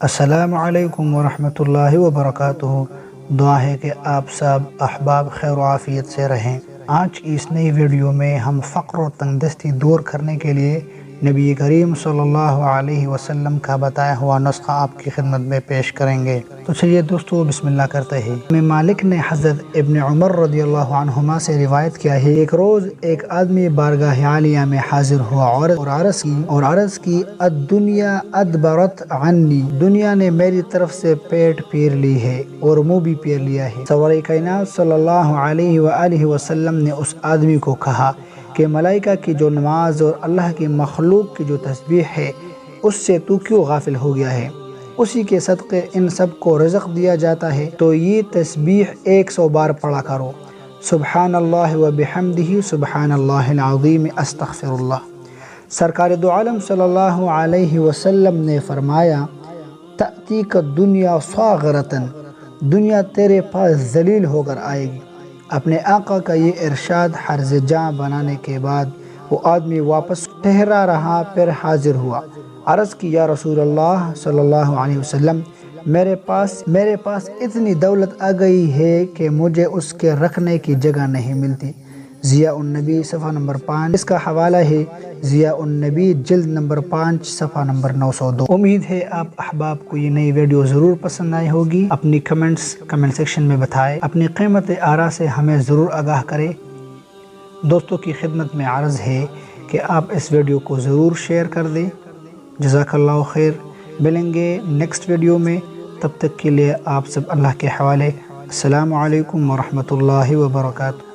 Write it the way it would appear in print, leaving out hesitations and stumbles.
السلام علیکم ورحمۃ اللہ وبرکاتہ۔ دعا ہے کہ آپ سب احباب خیر و عافیت سے رہیں۔ آج کی اس نئی ویڈیو میں ہم فقر و تنگدستی دور کرنے کے لیے نبی کریم صلی اللہ علیہ وسلم کا بتایا ہوا نسخہ آپ کی خدمت میں پیش کریں گے۔ تو چلیے دوستو بسم اللہ کرتے ہیں۔ امام مالک نے حضرت ابن عمر رضی اللہ عنہما سے روایت کیا ہے، ایک روز ایک آدمی بارگاہ عالیہ میں حاضر ہوا اور عرض کی الدنیا ادبرت عنی، دنیا نے میری طرف سے پیٹ پیر لی ہے اور منہ بھی پیر لیا ہے۔ سرور کائنات صلی اللہ علیہ وآلہ وسلم نے اس آدمی کو کہا کہ ملائکہ کی جو نماز اور اللہ کی مخلوق کی جو تسبیح ہے اس سے تو کیوں غافل ہو گیا ہے؟ اسی کے صدقے ان سب کو رزق دیا جاتا ہے، تو یہ تسبیح 100 بار پڑھا کرو، سبحان اللہ و بحمدہ سبحان اللہ العظیم استغفر اللہ۔ سرکار دو عالم صلی اللہ علیہ وسلم نے فرمایا تأتیک الدنیا صاغرتاً، دنیا تیرے پاس ذلیل ہو کر آئے گی۔ اپنے آقا کا یہ ارشاد حرز جاں بنانے کے بعد وہ آدمی واپس ٹھہرا رہا، پھر حاضر ہوا۔ عرض کی یا رسول اللہ صلی اللہ علیہ وسلم، میرے پاس اتنی دولت آ گئی ہے کہ مجھے اس کے رکھنے کی جگہ نہیں ملتی۔ ضیاء النبی صفحہ نمبر 5، اس کا حوالہ ہے ضیاء النبی جلد نمبر 5 صفحہ نمبر 902۔ امید ہے آپ احباب کو یہ نئی ویڈیو ضرور پسند آئی ہوگی۔ اپنی کمنٹ سیکشن میں بتائیں، اپنی قیمت آراء سے ہمیں ضرور آگاہ کریں۔ دوستوں کی خدمت میں عرض ہے کہ آپ اس ویڈیو کو ضرور شیئر کر دیں۔ جزاک اللہ خیر۔ ملیں گے نیکسٹ ویڈیو میں، تب تک کے لیے آپ سب اللہ کے حوالے۔ السلام علیکم ورحمۃ اللہ وبرکاتہ۔